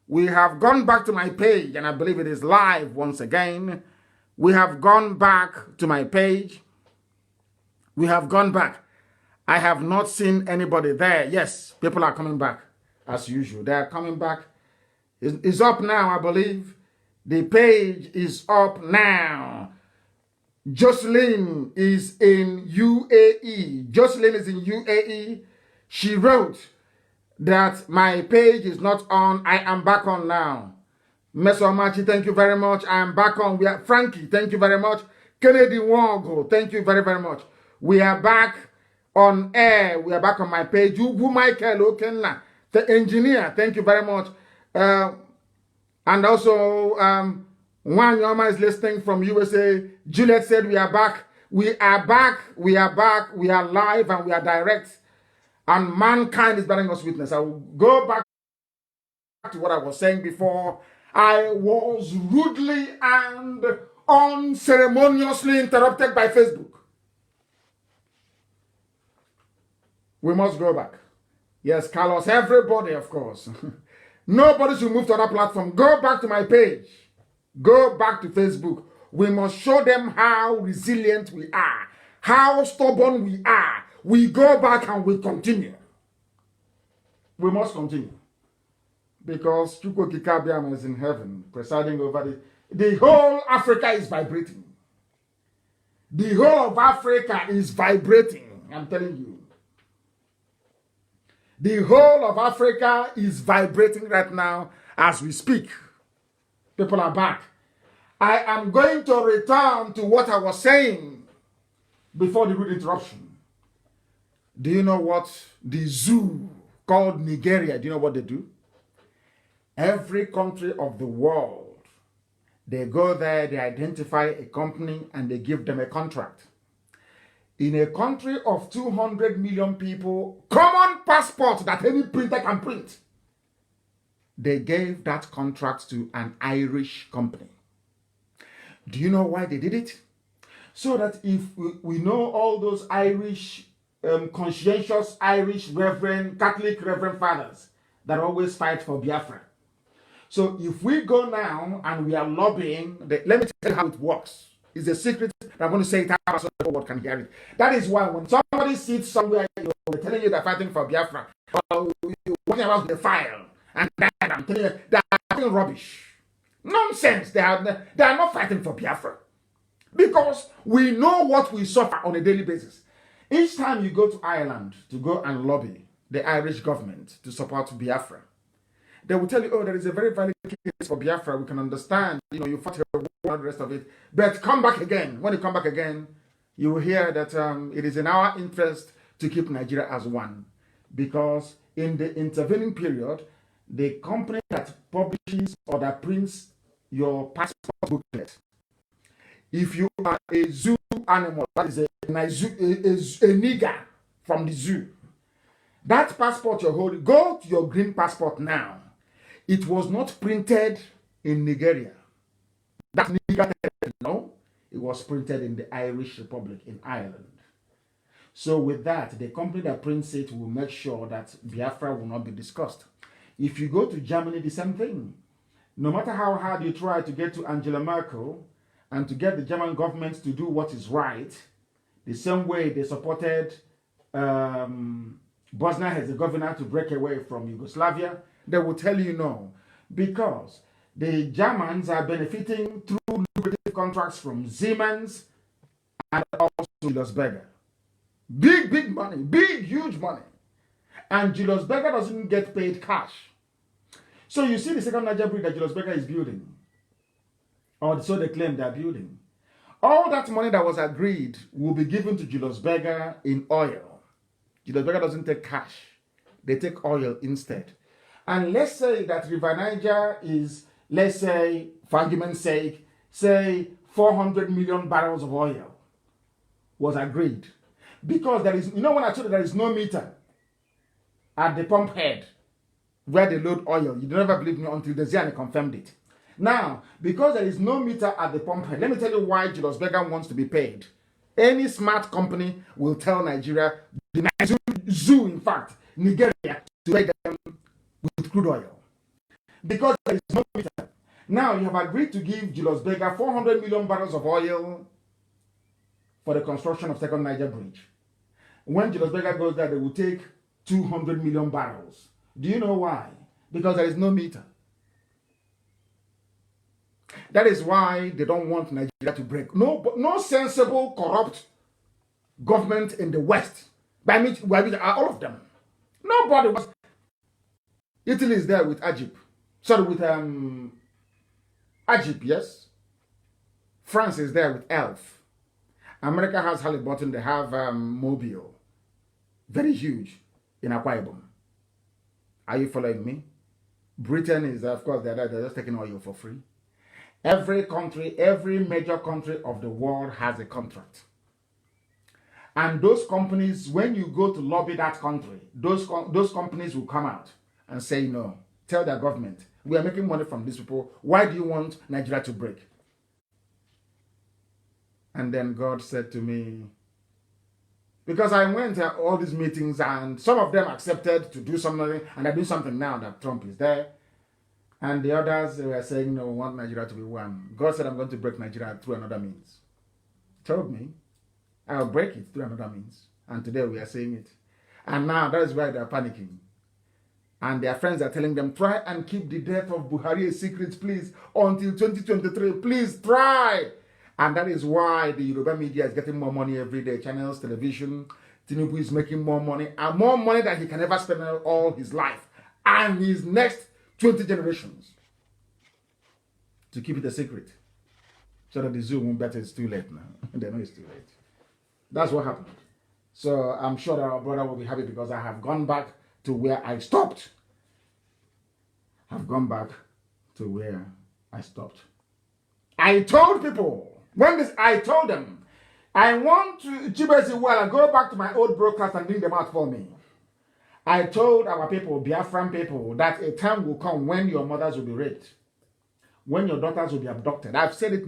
We have gone back to my page, and I believe it is live once again. We have gone back to my page. We have gone back. I have not seen anybody there. Yes, people are coming back as usual. They are coming back. It's up now, I believe. The page is up now. Jocelyn is in UAE. Jocelyn is in UAE. She wrote that my page is not on. I am back on now. Mesomachi, thank you very much. I am back on. We are Frankie, thank you very much. Kennedy Wango, thank you very, very much. We are back on air. We are back on my page. Ugu Michael Okenna, the engineer, thank you very much. And also, Wanyoma is listening from USA. Juliet said we are back. We are back. We are back. We are live and we are direct. And mankind is bearing us witness. I will go back to what I was saying before. I was rudely and unceremoniously interrupted by Facebook. We must go back. Yes, Carlos, everybody, of course. Nobody should move to another platform. Go back to my page. Go back to Facebook. We must show them how resilient we are, how stubborn we are. We go back and we continue. We must continue. Because Chukwu Kikabiam is in heaven, presiding over the whole Africa is vibrating. The whole of Africa is vibrating, I'm telling you. The whole of Africa is vibrating right now as we speak. People are back. I am going to return to what I was saying before the rude interruption. Do you know what the zoo called Nigeria, do you know what they do? Every country of the world, they go there, they identify a company, and they give them a contract. In a country of 200 million people, common passport that any printer can print, they gave that contract to an Irish company. Do you know why they did it? So that if we know all those Irish, conscientious Irish Reverend, Catholic Reverend fathers that always fight for Biafra. So if we go now and we are lobbying, let me tell you how it works. It's a secret. I'm going to say it out so the world can hear it. That is why when somebody sits somewhere, they're telling you they're fighting for Biafra, or you're walking around with a file, and I'm telling you, they're fighting rubbish. Nonsense. They are not fighting for Biafra. Because we know what we suffer on a daily basis. Each time you go to Ireland to go and lobby the Irish government to support Biafra, they will tell you, oh, there is a very valid case for Biafra. We can understand, you fought your war and the rest of it. But come back again. When you come back again, you will hear that it is in our interest to keep Nigeria as one. Because in the intervening period, the company that publishes or that prints your passport booklet, if you are a zoo animal, that is a nigger from the zoo, that passport you're holding, go to your green passport now. It was not printed in Nigeria. That nigger, no, it was printed in the Irish Republic in Ireland. So with that, the company that prints it will make sure that Biafra will not be discussed. If you go to Germany, the same thing. No matter how hard you try to get to Angela Merkel and to get the German government to do what is right, the same way they supported Bosnia-Herzegovina to break away from Yugoslavia, they will tell you no. Because the Germans are benefiting through lucrative contracts from Siemens and also Julius Berger. Big money, huge money. And Julius Berger doesn't get paid cash. So you see the second Niger bridge that Julius Berger is building, or so they claim they're building. All that money that was agreed will be given to Julius Berger in oil. Julius Berger doesn't take cash. They take oil instead. And let's say that River Niger is, let's say, for argument's sake, say 400 million barrels of oil was agreed. Because there is, when I told you there is no meter at the pump head where they load oil, you never believe me until Desiane confirmed it. Now, because there is no meter at the pump head, let me tell you why Julius Berger wants to be paid. Any smart company will tell Nigeria, the zoo, in fact, Nigeria, to pay them with crude oil. because there is no meter. Now you have agreed to give Julius Berger 400 million barrels of oil for the construction of Second Niger Bridge. When Julius Berger goes there, they will take 200 million barrels. Do you know why? Because there is no meter. That is why they don't want Nigeria to break. No sensible, corrupt government in the West. By which all of them. Nobody was. Italy is there with Egypt. Sorry, with Egypt, yes. France is there with ELF. America has Halliburton. They have Mobile. Very huge in Akwa Ibom. Are you following me? Britain is, of course, they're just taking oil for free. Every country, every major country of the world has a contract. And those companies, when you go to lobby that country, those companies will come out and say no. Tell their government, we are making money from these people. Why do you want Nigeria to break? And then God said to me, because I went to all these meetings and some of them accepted to do something, and I do something now that Trump is there. And the others were saying, no, we want Nigeria to be one. God said, I'm going to break Nigeria through another means. He told me, I'll break it through another means. And today we are saying it. And now that is why they are panicking. And their friends are telling them, try and keep the death of Buhari a secret, please, until 2023. Please try. And that is why the Yoruba media is getting more money every day. Channels, television. Tinubu is making more money. And more money than he can ever spend all his life. And his next 20 generations. To keep it a secret. So that the zoo won't bet it's too late now. They know it's too late. That's what happened. So I'm sure that our brother will be happy because I have gone back to where I stopped. I've gone back to where I stopped. I told people, I told them, I want to, Chibesi, well, go back to my old broadcast and bring them out for me. I told our people, Biafran people, that a time will come when your mothers will be raped, when your daughters will be abducted. I've said it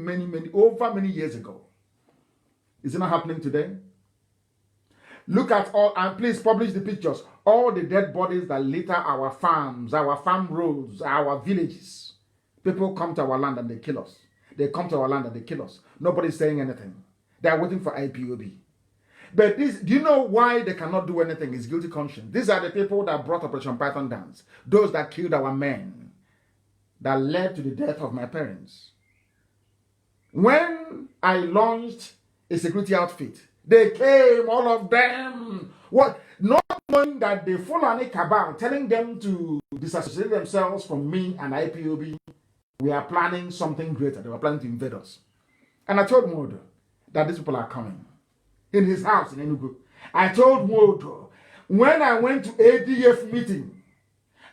over many years ago. Is it not happening today? Look at all, and please publish the pictures, all the dead bodies that litter our farms, our farm roads, our villages. People come to our land and they kill us. They come to our land and they kill us. Nobody's saying anything. They are waiting for IPOB. But do you know why they cannot do anything? It's guilty conscience. These are the people that brought Operation Python dance. Those that killed our men. That led to the death of my parents. When I launched a security outfit, they came, all of them. What? Not knowing that the Fulani cabal, telling them to disassociate themselves from me and IPOB, we are planning something greater. They were planning to invade us. And I told Modo that these people are coming. In his house in Enugu. I told Modo, when I went to ADF meeting,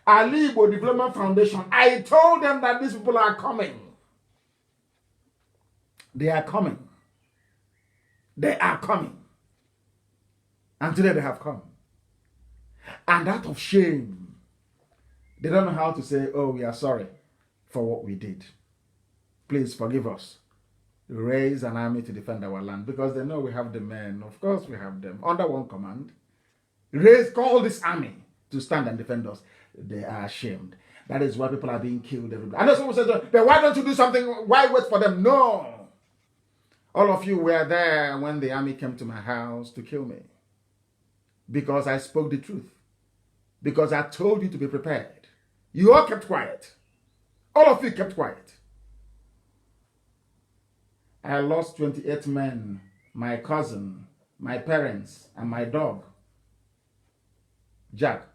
Ali Igbo Development Foundation, I told them that these people are coming. They are coming. They are coming. And today they have come. And out of shame, they don't know how to say, oh, we are sorry for what we did. Please forgive us. Raise an army to defend our land because they know we have the men. Of course we have them under one command. Call this army to stand and defend us. They are ashamed. That is why people are being killed everywhere. I know someone says, but why don't you do something? Why wait for them? No. All of you were there when the army came to my house to kill me. Because I spoke the truth. Because I told you to be prepared. You all kept quiet. All of you kept quiet. I lost 28 men, my cousin, my parents, and my dog, Jack.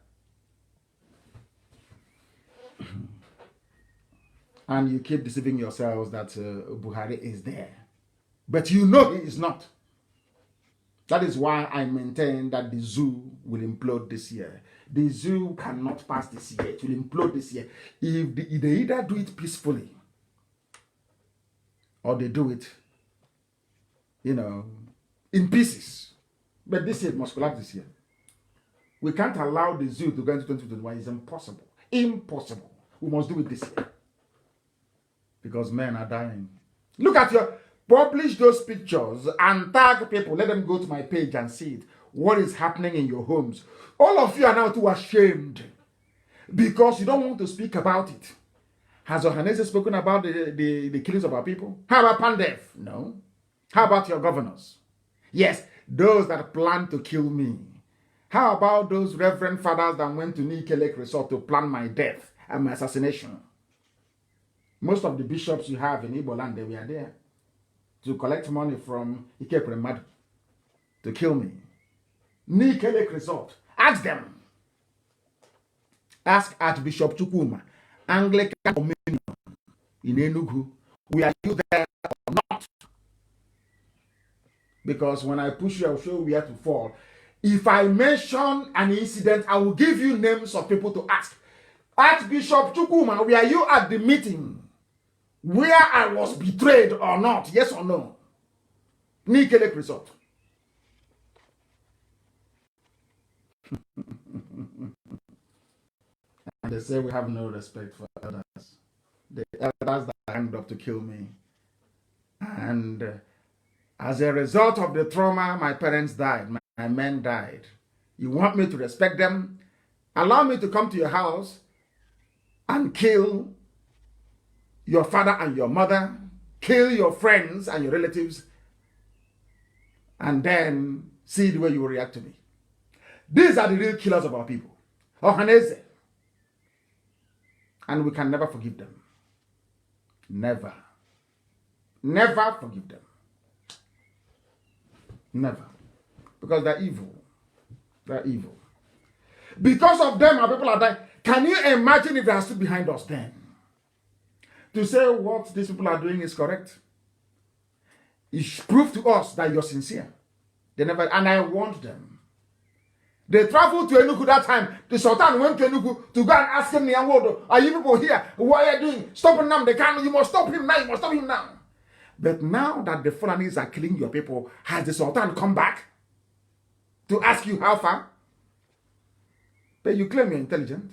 And you keep deceiving yourselves that Buhari is there. But you know he is not. That is why I maintain that the zoo will implode this year. The zoo cannot pass this year. It will implode this year. If they either do it peacefully or they do it, in pieces. But this year it must collapse this year. We can't allow the zoo to go into 2021. It's impossible. Impossible. We must do it this year. Because men are dying. Look at publish those pictures and tag people. Let them go to my page and see it. What is happening in your homes. All of you are now too ashamed because you don't want to speak about it. Has Ohanese spoken about the killings of our people? How about Pandef? No. How about your governors? Yes, those that plan to kill me. How about those reverend fathers that went to Nike Lake Resort to plan my death and my assassination? Most of the bishops you have in Igbo land, they were there to collect money from Ikekwe Madu to kill me. Nike Lake Resort. Ask them. Ask Archbishop Chukwuma, Anglican Communion in Enugu, were you there or not? Because when I push you, I'll show you where to fall. If I mention an incident, I will give you names of people to ask. Archbishop Chukwuma, were you at the meeting where I was betrayed or not? Yes or no? Nike Lake Resort. And they say we have no respect for elders. The elders that end up to kill me. And as a result of the trauma, my parents died. My men died. You want me to respect them? Allow me to come to your house and kill your father and your mother, kill your friends and your relatives, and then see the way you will react to me. These are the real killers of our people. Ohanese. And we can never forgive them. Never. Never forgive them. Never. Because they're evil. They're evil. Because of them, our people are dying. Can you imagine if they are still behind us then? To say what these people are doing is correct. It's proof to us that you're sincere. They never, and I warned them. They traveled to Enugu that time. The Sultan went to Enugu to go and ask him, are you people here? What are you doing? Stop Nnamdi KANU. You must stop him now. You must stop him now. But now that the Fulanis are killing your people, has the Sultan come back to ask you how far? But you claim you're intelligent.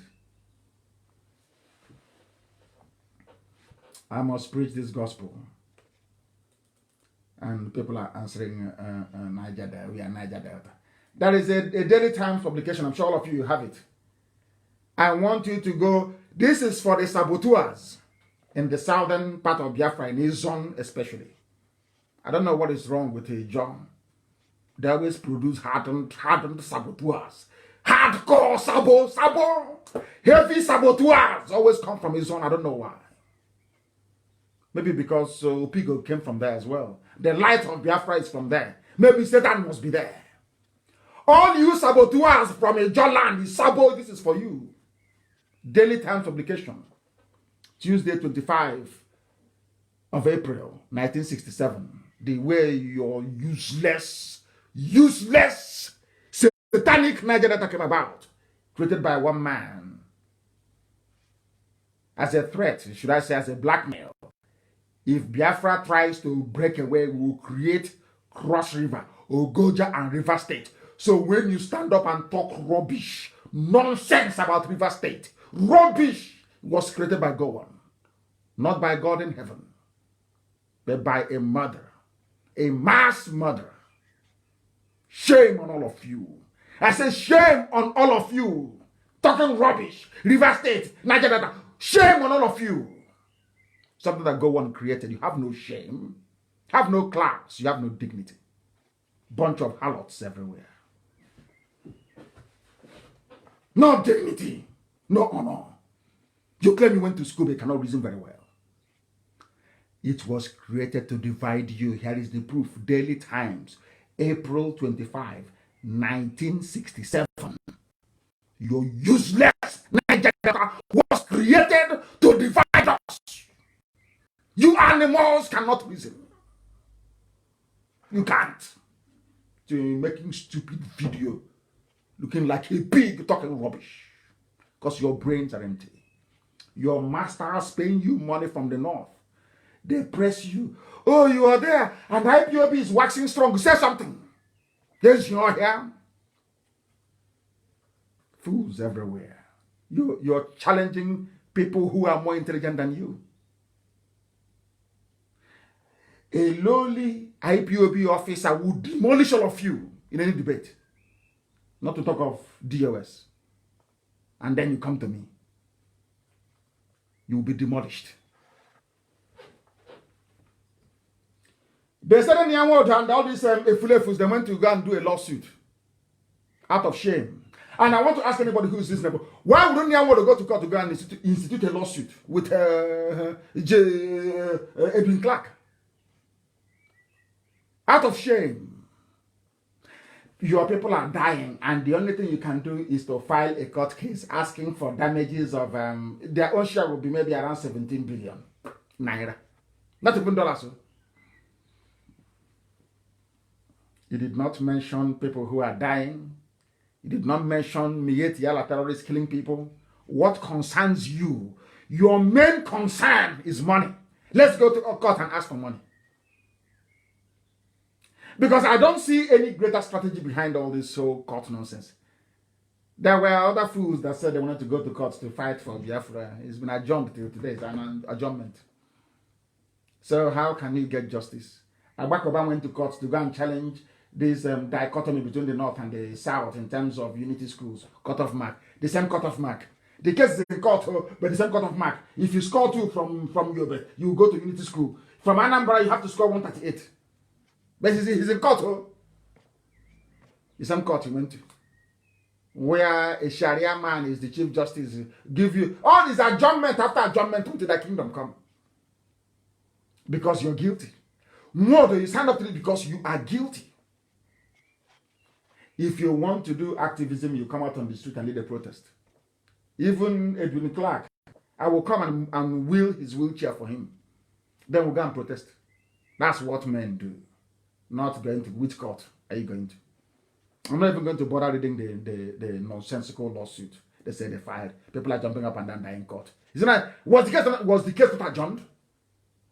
I must preach this gospel. And people are answering Niger Delta. We are Niger Delta. There is a Daily Times publication. I'm sure all of you have it. I want you to go. This is for the saboteurs in the southern part of Biafra, in his zone especially. I don't know what is wrong with his John. They always produce hardened saboteurs. Hardcore sabo. Heavy saboteurs always come from his zone. I don't know why. Maybe because Pigo came from there as well. The light of Biafra is from there. Maybe Satan must be there. All you saboteurs from a John land is sabo. This is for you. Daily Times publication. Tuesday, 25 of April, 1967. The way your useless, satanic Niger Delta came about. Created by one man. As a threat, should I say as a blackmail. If Biafra tries to break away, we will create Cross River, Ogoja and River State. So when you stand up and talk rubbish, nonsense about River State, rubbish was created by God. Not by God in heaven, but by a murder, a mass murder. Shame on all of you. I say shame on all of you. Talking rubbish, River State, Niger Delta. Shame on all of you. Something that God created. You have no shame, have no class, you have no dignity. Bunch of harlots everywhere. No dignity, no honor. You claim you went to school, but you cannot reason very well. It was created to divide you. Here is the proof. Daily Times, April 25, 1967. Your useless Niger Delta was created to divide us. You animals cannot reason. You can't. You're making stupid video, looking like a pig, talking rubbish. Because your brains are empty. Your masters paying you money from the north. They press you. Oh, you are there, and IPOB is waxing strong. Say something. There's your hair. Fools everywhere. You're challenging people who are more intelligent than you. A lowly IPOB officer would demolish all of you in any debate. Not to talk of DOS. And then you come to me. you will be demolished. They said in the world and all these Efulefus, they went to go and do a lawsuit out of shame. And I want to ask anybody who is reasonable, why wouldn't you want to go to court to go and institute a lawsuit with Edwin Clark? Out of shame. Your people are dying, and the only thing you can do is to file a court case asking for damages of their own share will be maybe around 17 billion naira. Not even dollars. You did not mention people who are dying. You did not mention Miyetti Allah terrorists killing people. What concerns you? Your main concern is money. Let's go to a court and ask for money. Because I don't see any greater strategy behind all this whole court nonsense. There were other fools that said they wanted to go to court to fight for Biafra. It's been adjourned till today. It's an adjournment. So how can you get justice? Barack Obama went to court to go and challenge this dichotomy between the North and the South in terms of unity schools, cutoff mark. The same cutoff mark. The case is in court, but the same cutoff mark. If you score 2 from Yobe, you go to unity school. From Anambra, you have to score 138. But he's in court. The same court he went to. Where a Sharia man is the Chief Justice, give you all this adjournment after adjournment until the kingdom come. Because you're guilty. No, you stand up to it because you are guilty. If you want to do activism, you come out on the street and lead a protest. Even Edwin Clark, I will come and wheel his wheelchair for him. Then we'll go and protest. That's what men do. Not going to which court are you going to? I'm not even going to bother reading the nonsensical lawsuit. They say they fired. People are jumping up and down in court. Isn't that was the case not adjourned?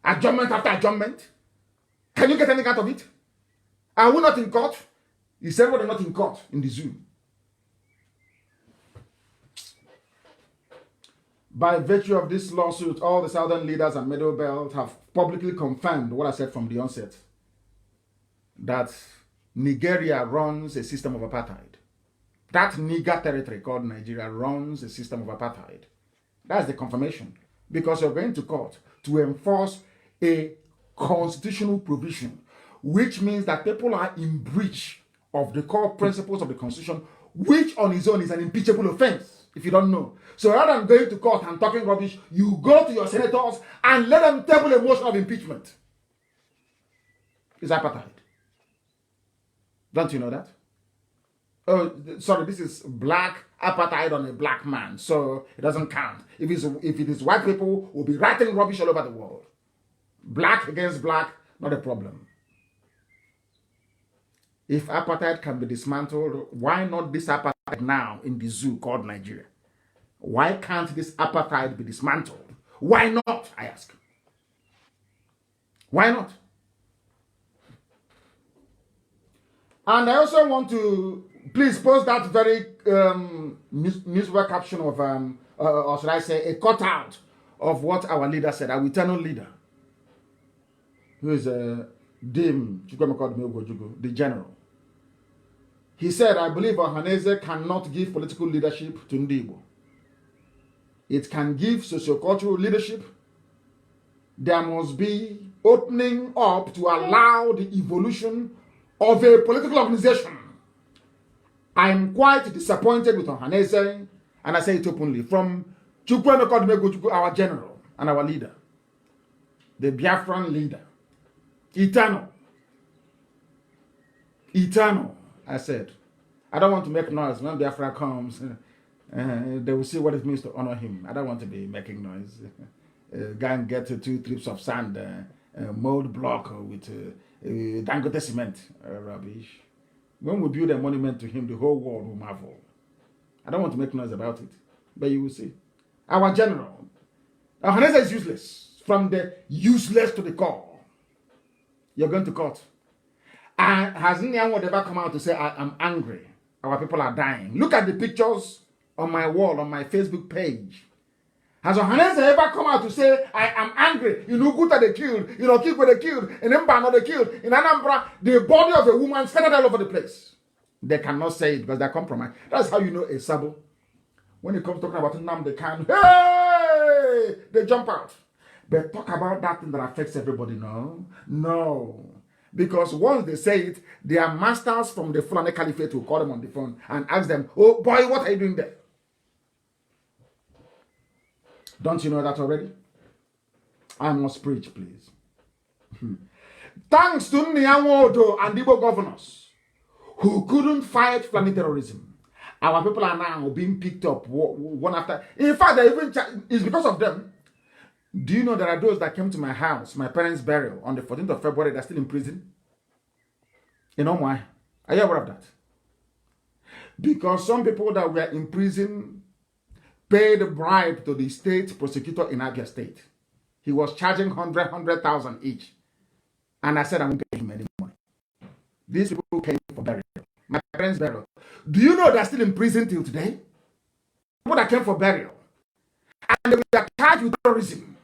Adjournment after adjournment? Can you get anything out of it? Are we not in court? You said we're not in court in the zoo. By virtue of this lawsuit, all the southern leaders and Middle Belt have publicly confirmed what I said from the onset. That Nigeria runs a system of apartheid. That Niger territory called Nigeria runs a system of apartheid. That's the confirmation. Because you're going to court to enforce a constitutional provision, which means that people are in breach of the core principles of the Constitution, which on its own is an impeachable offense, if you don't know. So rather than going to court and talking rubbish, you go to your senators and let them table a motion of impeachment. It's apartheid. Don't you know that? Oh, sorry, this is black apartheid on a black man, so it doesn't count. If it is white people, we'll be writing rubbish all over the world. Black against black, not a problem. If apartheid can be dismantled, why not this apartheid now in the zoo called Nigeria? Why can't this apartheid be dismantled? Why not, I ask? Why not? And I also want to please post that very newspaper caption of, or should I say, a cutout of what our leader said, our eternal leader, who is Dim Chukwemeka, the general. He said, I believe Ohaneze cannot give political leadership to Ndibo. It can give sociocultural leadership. There must be opening up to allow the evolution of a political organization. I'm quite disappointed with Ohaneze, and I say it openly, from Chukwemeka, our general and our leader, the Biafran leader, eternal, I said. I don't want to make noise. When Biafra comes, they will see what it means to honor him. I don't want to be making noise. Go and get 2 trips of sand, mold block with Dangote cement, rubbish. When we build a monument to him, the whole world will marvel. I don't want to make noise about it, but you will see. Our general, Ohaneze is useless. From the useless to the core. You're going to court. And has anyone ever come out to say, I'm angry? Our people are dying. Look at the pictures on my wall, on my Facebook page. Has Ohaneze ever come out to say, I am angry? In Uguta they killed, in Okigwe they killed, in Mbano they killed, in Anambra, the body of a woman scattered all over the place. They cannot say it because they're compromised. That's how you know a sabo. When it comes talking about Nnamdi KANU, hey, they jump out. But talk about that thing that affects everybody, no? No. Because once they say it, their masters from the Fulani Caliphate will call them on the phone and ask them, oh boy, what are you doing there? Don't you know that already? I must preach, please. Thanks to Nyanwodo and Igbo governors who couldn't fight Fulani terrorism, our people are now being picked up one after. In fact, it's because of them. Do you know there are those that came to my house, my parents' burial, on the 14th of February, they're still in prison? You know why? Are you aware of that? Because some people that were in prison paid a bribe to the state prosecutor in Abia State. He was charging 100,000 each. And I said, I won't pay him any money. These people came for burial. My parents' burial. Do you know they're still in prison till today? People that came for burial. And they were charged with terrorism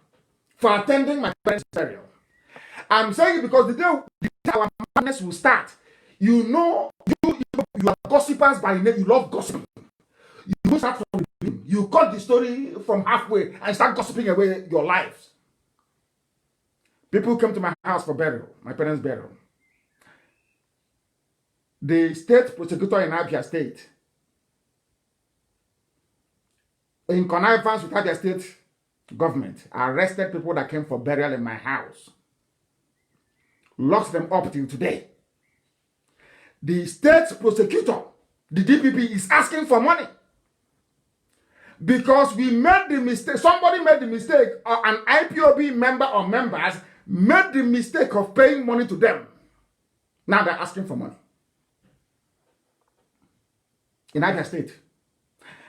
for attending my parents' burial. I'm saying it because the day our madness will start, you know, you are gossipers by name, you love gossiping. You start from the beginning. You cut the story from halfway and start gossiping away your lives. People came to my house for burial, my parents' burial. The state prosecutor in Abia State, in connivance with Abia State government, arrested people that came for burial in my house. Locked them up till today. The state prosecutor, the DPP, is asking for money. Because we made the mistake, somebody made the mistake, or an IPOB member or members made the mistake of paying money to them. Now they're asking for money. In Abia State.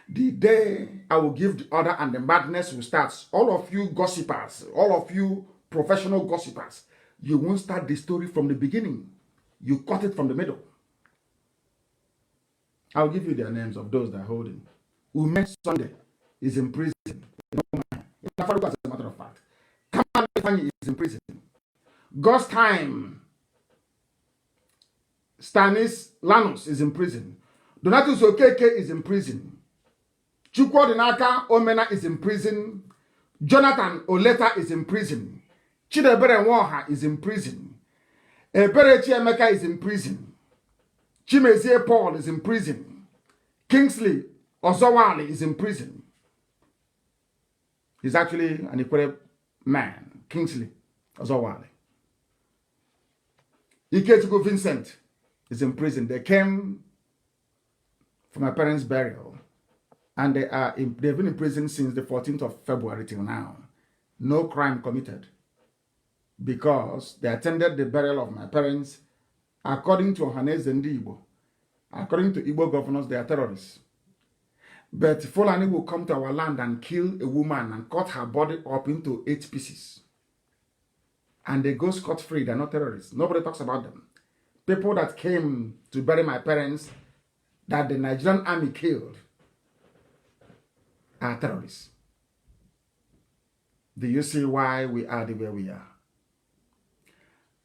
The day I will give the order and the madness will start, all of you gossipers, all of you professional gossipers, you won't start the story from the beginning. You cut it from the middle. I'll give you their names of those that are holding. Ume Sunday is in prison. As a matter of fact. Kamal Ifeanyi is in prison. God's Time, Stanis Lanus is in prison. Donatus Okeke is in prison. Chukwudinaka Omena is in prison. Jonathan Oleta is in prison. Chidebere Nwoha is in prison. Ebere Chiemeka is in prison. Chimezie Paul is in prison. Kingsley Ozowale is in prison. He's actually an equal man. Kingsley Ozowale. Ikechukwu Vincent is in prison. They came for my parents' burial. And they've been in prison since the 14th of February till now. No crime committed. Because they attended the burial of my parents according to Ohaneze Ndi Igbo. According to Igbo governors, they are terrorists. But Fulani will come to our land and kill a woman and cut her body up into 8 pieces. And they go scot-free. They're not terrorists. Nobody talks about them. People that came to bury my parents that the Nigerian army killed are terrorists. Do you see why we are the way we are?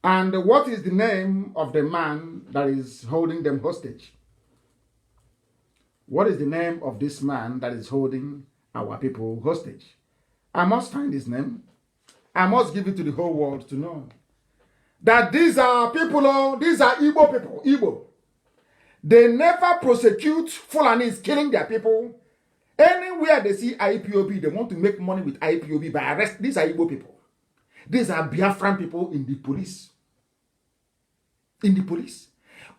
And what is the name of the man that is holding them hostage? What is the name of this man that is holding our people hostage? I must find his name. I must give it to the whole world to know. That these are people, these are Igbo people, Igbo. They never prosecute Fulanis killing their people. Anywhere they see IPOB, they want to make money with IPOB by arrest. These are Igbo people. These are Biafran people in the police. In the police.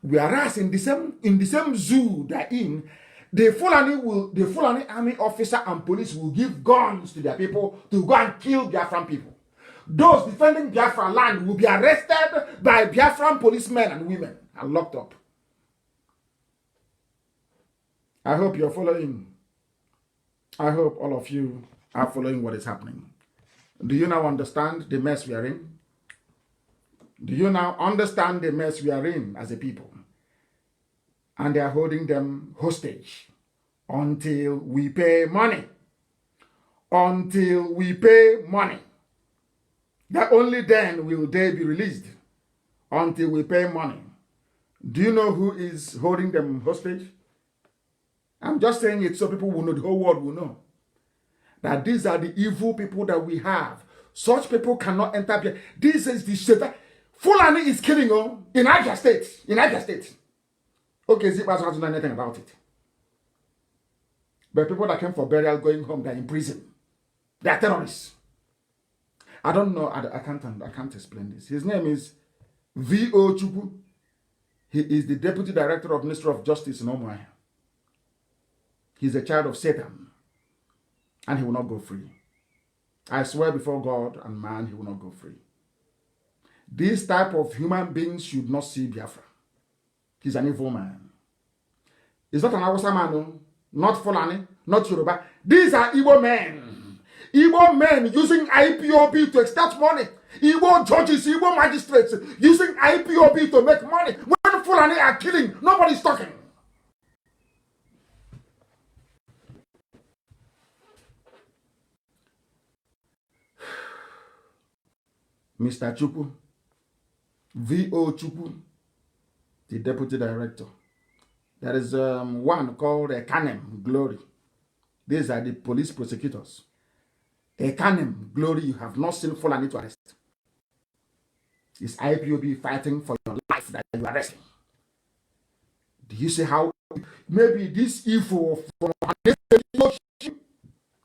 Whereas in the same zoo they're in, the Fulani army officer and police will give guns to their people to go and kill Biafran people. Those defending Biafra land will be arrested by Biafran policemen and women and locked up. I hope you're following. I hope all of you are following what is happening. Do you now understand the mess we are in? Do you now understand the mess we are in as a people? And they are holding them hostage until we pay money. Until we pay money. That only then will they be released. Until we pay money. Do you know who is holding them hostage? I'm just saying it so people will know, the whole world will know. that these are the evil people that we have. Such people cannot enter here. This is the Satan. Fulani is killing in Abia State. In Abia State. Okay, Zipas hasn't done anything about it. But people that came for burial going home, they're in prison. They are terrorists. I don't know. I can't explain this. His name is V.O. Chukwu. He is the Deputy Director of Ministry of Justice in Omoya. He's a child of Satan. And he will not go free. I swear before God and man, he will not go free. This type of human beings should not see Biafra. He's an evil man. He's not an Hausa man, no. Not Fulani, not Yoruba. These are Igbo men. Igbo men using IPOB to extract money. Igbo judges, Igbo magistrates using IPOB to make money. When Fulani are killing, nobody's talking. Mr. Chukwu, V.O. Chukwu, the Deputy Director. There is one called Kanem Glory. These are the police prosecutors. Kanem Glory, you have not seen Fulani to arrest. It's IPOB fighting for your life that you are arresting. Do you see how maybe this evil from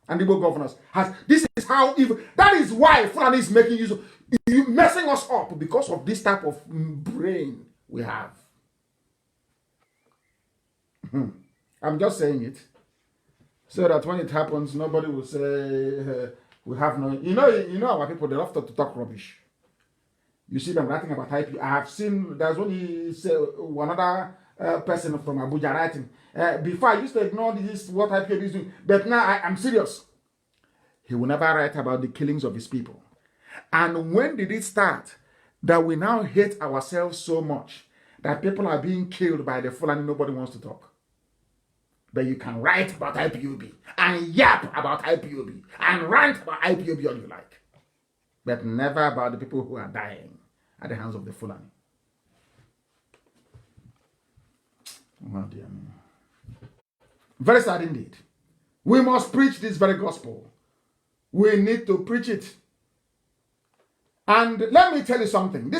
and the governors has, this is how evil, that is why Fulani is making use of, messing us up because of this type of brain we have. I'm just saying it so that when it happens, nobody will say we have no. You know our people, they love to talk rubbish. You see them writing about IP. I have seen there's only another person from Abuja writing. Before I used to ignore this what IP is doing, but now I'm serious. He will never write about the killings of his people. And when did it start that we now hate ourselves so much that people are being killed by the Fulani? Nobody wants to talk. But you can write about IPOB and yap about IPOB and rant about IPOB all you like. But never about the people who are dying at the hands of the Fulani. Oh, dear me. Very sad indeed. We must preach this very gospel. We need to preach it. And let me tell you something.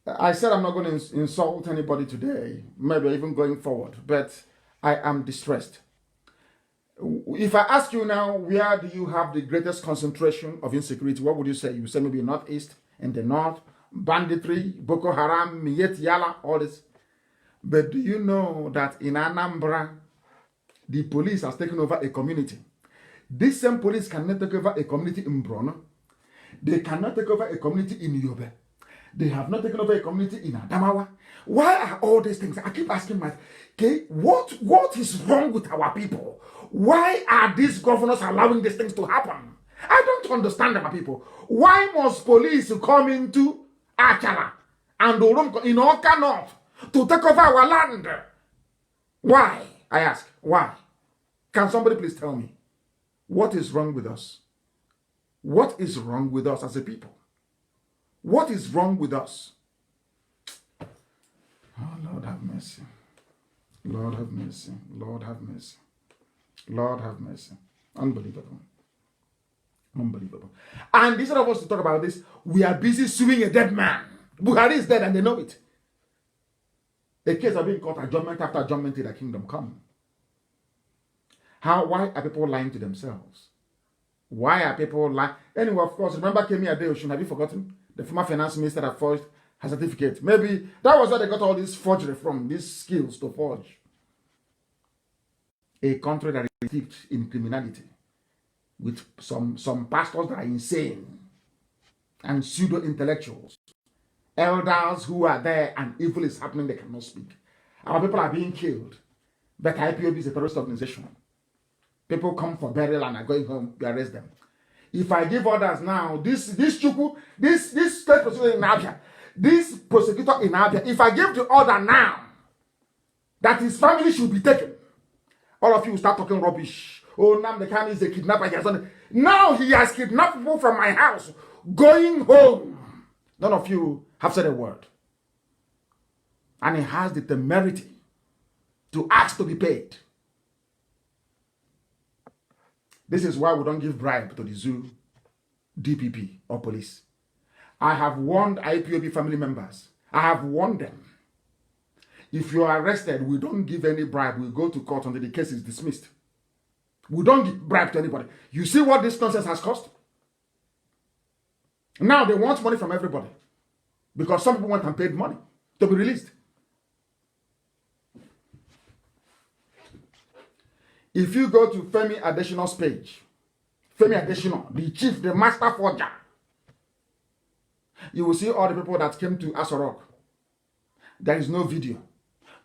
I said I'm not going to insult anybody today, maybe even going forward, but I am distressed. If I ask you now, where do you have the greatest concentration of insecurity, what would you say? You say maybe Northeast, in the North, banditry, Boko Haram, Miet Yala, all this. But do you know that in Anambra, the police has taken over a community? This same police cannot take over a community in Brono. They cannot take over a community in Yobe. They have not taken over a community in Adamawa. Why are all these things? I keep asking myself, okay, what is wrong with our people? Why are these governors allowing these things to happen? I don't understand our people. Why must police come into Achala and Oromco in Oka North to take over our land? Why? I ask, why? Can somebody please tell me? What is wrong with us? What is wrong with us as a people? What is wrong with us? Oh, Lord have mercy. Lord have mercy. Lord have mercy. Lord have mercy. Unbelievable. Unbelievable. And instead of us to talk about this, we are busy suing a dead man. Buhari is dead and they know it. A case of being caught adjournment after adjournment till the kingdom come. Why are people lying to themselves? Why are people lying? Anyway, of course, remember Kemi Adeosun, have you forgotten? The former finance minister that forged her certificate. Maybe that was where they got all this forgery from, these skills to forge. A country that is steeped in criminality, with some pastors that are insane and pseudo-intellectuals. Elders who are there and evil is happening, they cannot speak. Our people are being killed. But IPOB is a terrorist organization. People come for burial and are going home, we arrest them. If I give orders now, this Chukwu, this state prosecutor in Abia, this prosecutor in Abia, if I give the order now that his family should be taken, all of you will start talking rubbish. Oh, Nnamdi KANU is a kidnapper. Now he has kidnapped people from my house, going home. None of you have said a word. And he has the temerity to ask to be paid. This is why we don't give bribe to the zoo, DPP, or police. I have warned IPOB family members. I have warned them. If you are arrested, we don't give any bribe. We go to court until the case is dismissed. We don't give bribe to anybody. You see what this nonsense has cost? Now they want money from everybody because some people went and paid money to be released. If you go to Femi Adesina's page, Femi Adesina, the chief, the master forger, you will see all the people that came to Asorok. There is no video,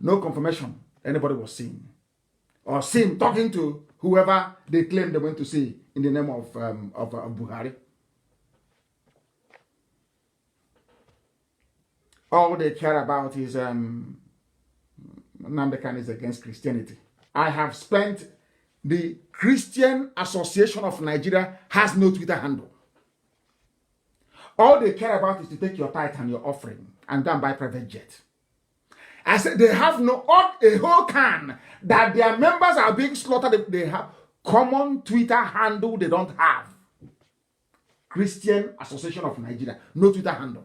no confirmation anybody was seen or seen talking to whoever they claim they went to see in the name of Buhari. All they care about is Nnamdi KANU is against Christianity. I have spent, the Christian Association of Nigeria has no Twitter handle. All they care about is to take your tithe and your offering and then buy private jet. I said they have a whole can that their members are being slaughtered. They have common Twitter handle they don't have. Christian Association of Nigeria, no Twitter handle.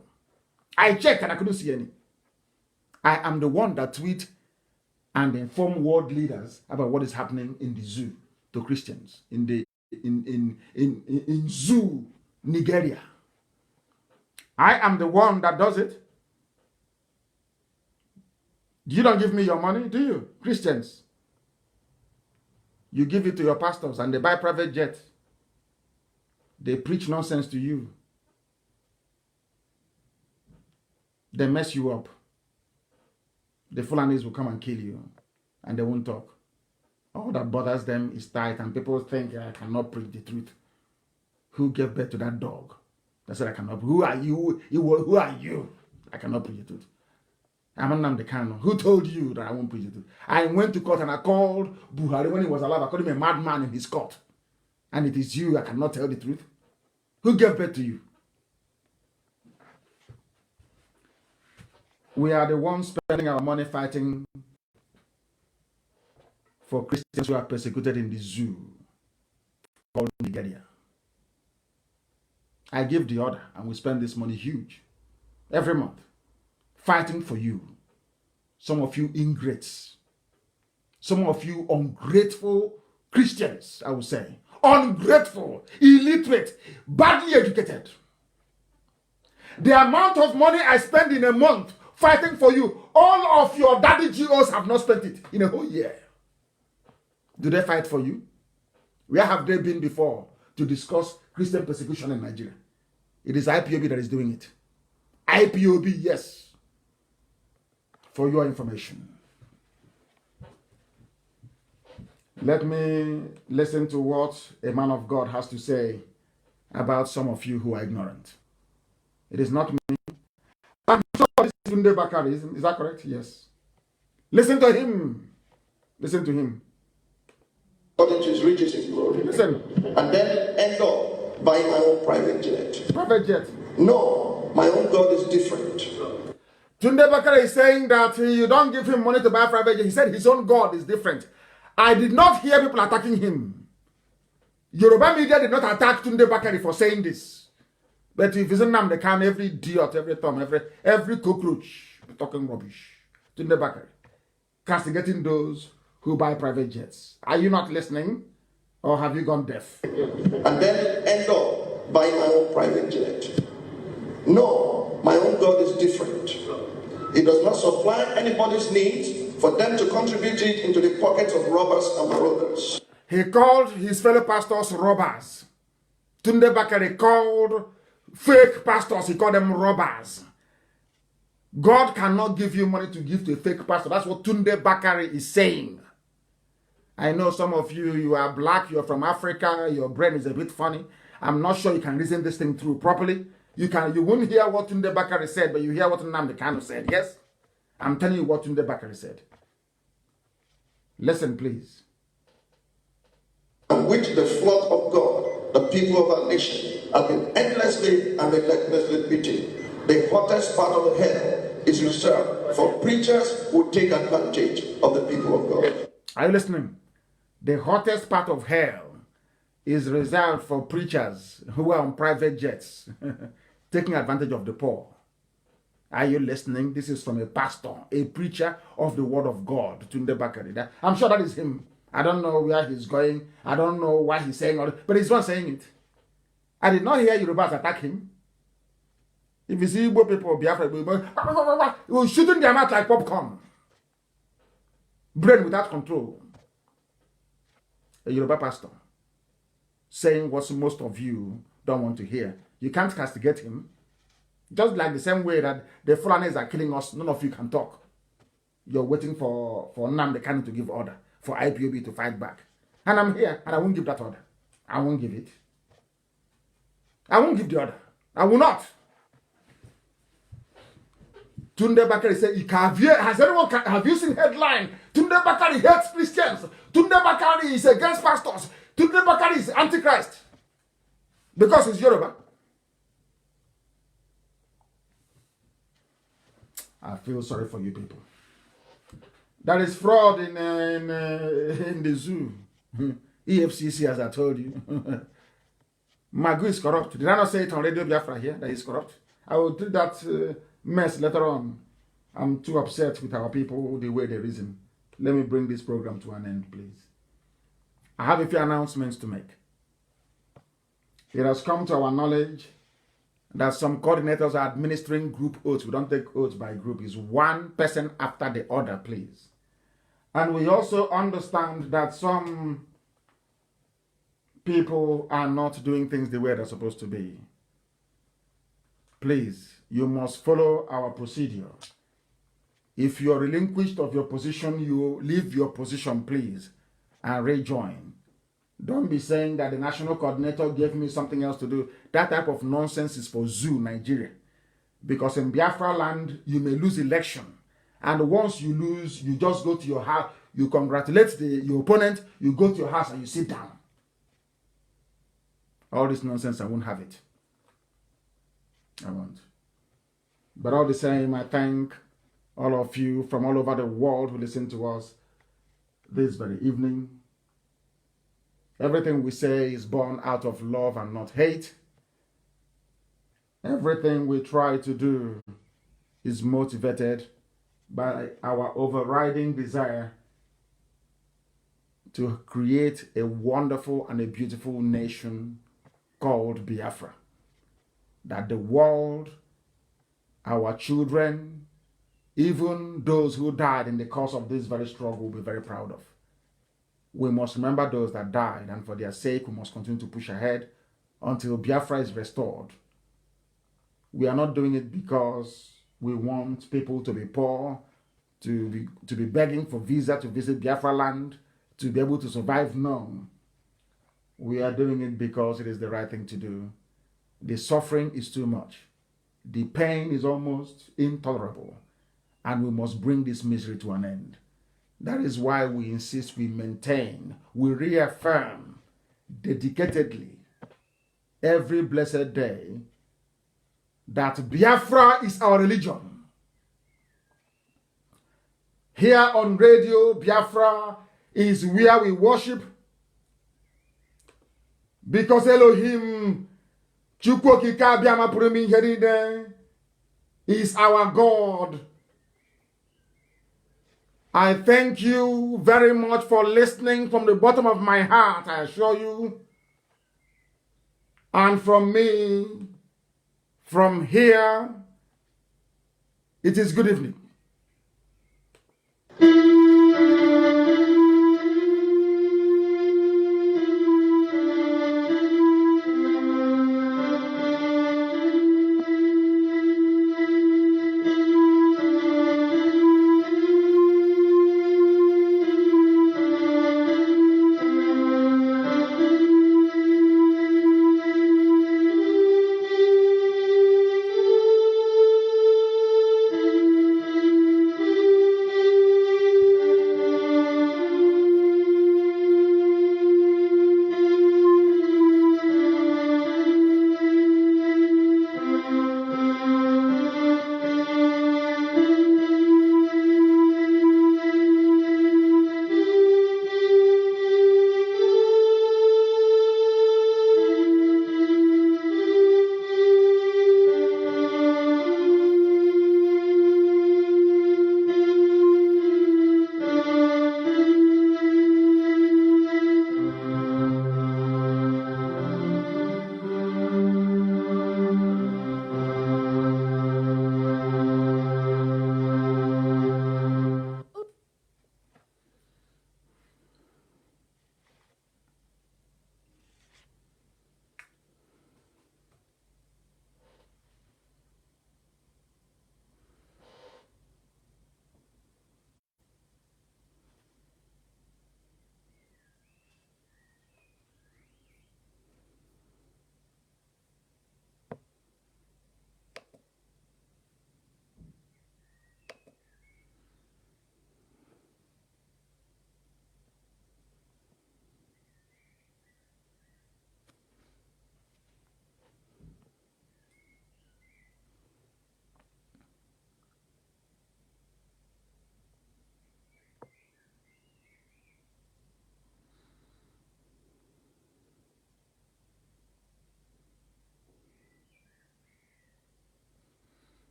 I checked and I couldn't see any. I am the one that tweet and inform world leaders about what is happening in the zoo to Christians in zoo, Nigeria. I am the one that does it. You don't give me your money, do you? Christians. You give it to your pastors and they buy private jets. They preach nonsense to you. They mess you up. The Fulanis will come and kill you and they won't talk. All that bothers them is tithe, and people think I cannot preach the truth. Who gave birth to that dog? They said I cannot. Who are you? Who are you? I cannot preach the truth. I'm Nnamdi KANU. Who told you that I won't preach the truth? I went to court and I called Buhari when he was alive. I called him a madman in his court. And it is you, I cannot tell the truth. Who gave birth to you? We are the ones spending our money fighting for Christians who are persecuted in the zoo called Nigeria. I give the order and we spend this money huge every month fighting for you. Some of you ingrates. Some of you ungrateful Christians, I would say. Ungrateful, illiterate, badly educated. The amount of money I spend in a month fighting for you, all of your daddy GOs have not spent it in a whole year. Do they fight for you? Where have they been before to discuss Christian persecution in Nigeria? It is IPOB that is doing it. IPOB, yes. For your information. Let me listen to what a man of God has to say about some of you who are ignorant. It is not me. I'm sure this is Tunde Bakari. Is that correct? Yes. Listen to him. Listen to him. According to his riches in glory. Listen. And then end up buying my own private jet. Private jet. No, my own God is different. Tunde Bakari is saying that you don't give him money to buy private jet. He said his own God is different. I did not hear people attacking him. Yoruba media did not attack Tunde Bakari for saying this. But if it's Nnamdi KANU, every idiot, every thumb, every cockroach talking rubbish. Tunde Bakari castigating those who buy private jets. Are you not listening? Or have you gone deaf? And then end up buying my own private jet. No, my own God is different. He does not supply anybody's needs for them to contribute it into the pockets of robbers and marauders. He called his fellow pastors robbers. Tunde Bakari called fake pastors, he called them robbers. God cannot give you money to give to a fake pastor. That's what Tunde Bakari is saying. I know some of you, you are black, you're from Africa, your brain is a bit funny. I'm not sure you can reason this thing through properly. You won't hear what Tunde Bakari said, but you hear what Nnamdi KANU said, yes? I'm telling you what Tunde Bakari said. Listen, please. And which the flock of God, the people of our nation, have been endlessly and relentlessly beaten. The hottest part of the hell is reserved for preachers who take advantage of the people of God. Are you listening? The hottest part of hell is reserved for preachers who are on private jets, taking advantage of the poor. Are you listening? This is from a pastor, a preacher of the word of God, Tunde Bakari. I'm sure that is him. I don't know where he's going. I don't know why he's saying all but he's not saying it. I did not hear Yorubas attack him. If you see Igbo people, Biafra, he was shooting their mouth like popcorn. Brain without control. A Yoruba pastor saying what most of you don't want to hear. You can't castigate him. Just like the same way that the Fulanis are killing us, none of you can talk. You're waiting for Nnamdi KANU to give order, for IPOB to fight back. And I'm here, and I won't give that order. I won't give it. I won't give the order. I will not. Tunde Bakari said, have you seen headline? Tunde Bakari hates Christians. Tunde Bakari is against pastors. Tunde Bakari is antichrist. Because he's Yoruba. I feel sorry for you people. That is fraud in the zoo. EFCC, as I told you. Magu is corrupt. Did I not say it on Radio Biafra here that he's corrupt? I will do that mess later on. I'm too upset with our people, the way they reason. Let me bring this program to an end, please. I have a few announcements to make. It has come to our knowledge that some coordinators are administering group oaths. We don't take oaths by group. It's one person after the other, please. And we also understand that some people are not doing things the way they're supposed to be. Please, you must follow our procedure. If you're relinquished of your position, you leave your position, please, and rejoin. Don't be saying that the national coordinator gave me something else to do. That type of nonsense is for Zoo, Nigeria. Because in Biafra land, you may lose election. And once you lose, you just go to your house, you congratulate your opponent, you go to your house and you sit down. All this nonsense, I won't have it. I won't. But all the same, I thank all of you from all over the world who listen to us this very evening. Everything we say is born out of love and not hate. Everything we try to do is motivated by our overriding desire to create a wonderful and a beautiful nation called Biafra. That the world, our children, even those who died in the course of this very struggle will be very proud of. We must remember those that died, and for their sake, we must continue to push ahead until Biafra is restored. We are not doing it because we want people to be poor, to be begging for visa to visit Biafra land, to be able to survive. No. We are doing it because it is the right thing to do. The suffering is too much. The pain is almost intolerable, and we must bring this misery to an end. That is why we insist we maintain, we reaffirm dedicatedly every blessed day that Biafra is our religion. Here on Radio Biafra is where we worship, because Elohim is our God. I thank you very much for listening from the bottom of my heart, I assure you. And from me, from here, it is good evening.